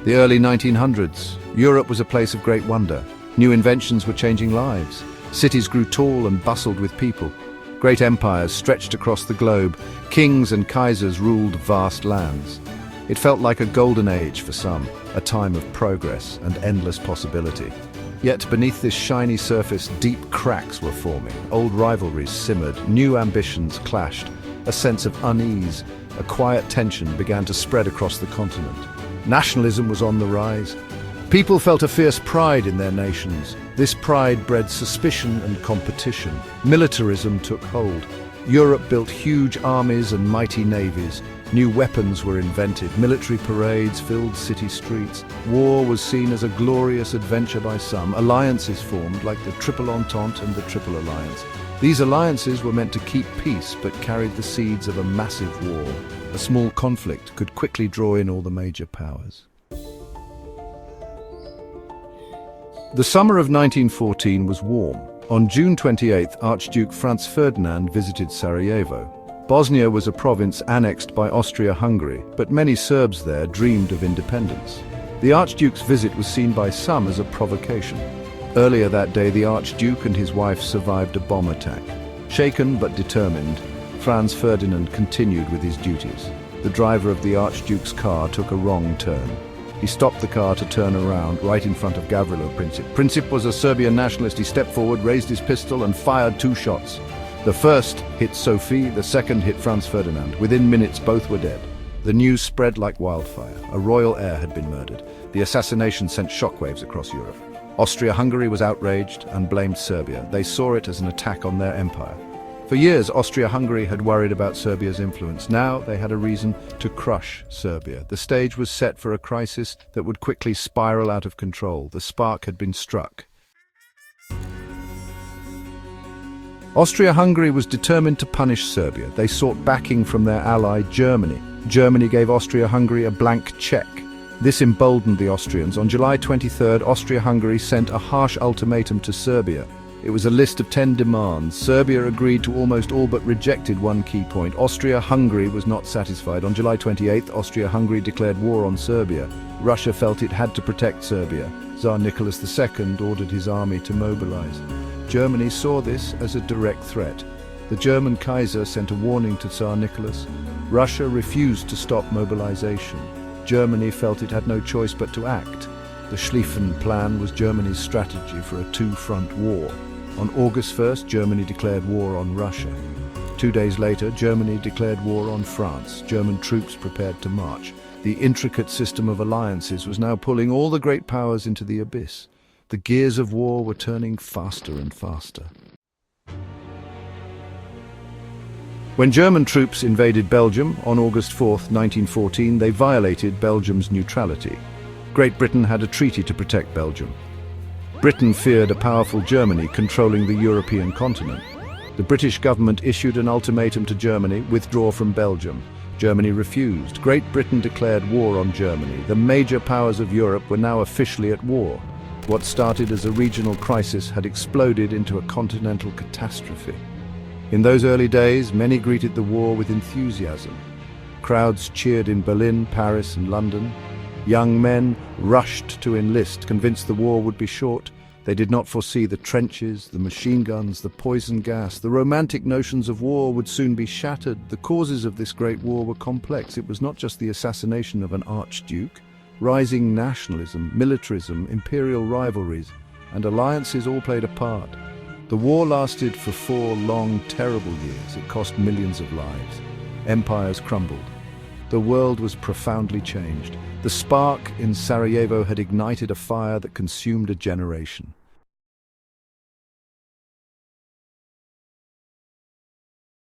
The early 1900s, Europe was a place of great wonder. New inventions were changing lives. Cities grew tall and bustled with people. Great empires stretched across the globe. Kings and kaisers ruled vast lands. It felt like a golden age for some, a time of progress and endless possibility. Yet beneath this shiny surface, deep cracks were forming. Old rivalries simmered, new ambitions clashed. A sense of unease, a quiet tension began to spread across the continent. Nationalism was on the rise. People felt a fierce pride in their nations. This pride bred suspicion and competition. Militarism took hold. Europe built huge armies and mighty navies. New weapons were invented. Military parades filled city streets. War was seen as a glorious adventure by some. Alliances formed, like the Triple Entente and the Triple Alliance. These alliances were meant to keep peace, but carried the seeds of a massive war. A small conflict could quickly draw in all the major powers. The summer of 1914 was warm. On June 28th, Archduke Franz Ferdinand visited Sarajevo. Bosnia was a province annexed by Austria-Hungary, but many Serbs there dreamed of independence. The Archduke's visit was seen by some as a provocation. Earlier that day, the Archduke and his wife survived a bomb attack. Shaken but determined, Franz Ferdinand continued with his duties. The driver of the Archduke's car took a wrong turn. He stopped the car to turn around right in front of Gavrilo Princip. Princip was a Serbian nationalist. He stepped forward, raised his pistol and fired 2 shots. The first hit Sophie, the second hit Franz Ferdinand. Within minutes, both were dead. The news spread like wildfire. A royal heir had been murdered. The assassination sent shockwaves across Europe. Austria-Hungary was outraged and blamed Serbia. They saw it as an attack on their empire. For years, Austria-Hungary had worried about Serbia's influence. Now they had a reason to crush Serbia. The stage was set for a crisis that would quickly spiral out of control. The spark had been struck. Austria-Hungary was determined to punish Serbia. They sought backing from their ally Germany. Germany gave Austria-Hungary a blank check. This emboldened the Austrians. On July 23rd, Austria-Hungary sent a harsh ultimatum to Serbia. It was a list of 10 demands. Serbia agreed to almost all but rejected one key point. Austria-Hungary was not satisfied. On July 28th, Austria-Hungary declared war on Serbia. Russia felt it had to protect Serbia. Tsar Nicholas II ordered his army to mobilize. Germany saw this as a direct threat. The German Kaiser sent a warning to Tsar Nicholas. Russia refused to stop mobilization. Germany felt it had no choice but to act. The Schlieffen Plan was Germany's strategy for a 2-front war. On August 1st, Germany declared war on Russia. 2 days later, Germany declared war on France. German troops prepared to march. The intricate system of alliances was now pulling all the great powers into the abyss. The gears of war were turning faster and faster. When German troops invaded Belgium on August 4th, 1914, they violated Belgium's neutrality. Great Britain had a treaty to protect Belgium. Britain feared a powerful Germany controlling the European continent. The British government issued an ultimatum to Germany: withdraw from Belgium. Germany refused. Great Britain declared war on Germany. The major powers of Europe were now officially at war. What started as a regional crisis had exploded into a continental catastrophe. In those early days, many greeted the war with enthusiasm. Crowds cheered in Berlin, Paris, and London. Young men rushed to enlist, convinced the war would be short. They did not foresee the trenches, the machine guns, the poison gas. The romantic notions of war would soon be shattered. The causes of this great war were complex. It was not just the assassination of an archduke. Rising nationalism, militarism, imperial rivalries, and alliances all played a part. The war lasted for 4 long, terrible years. It cost millions of lives. Empires crumbled. The world was profoundly changed. The spark in Sarajevo had ignited a fire that consumed a generation.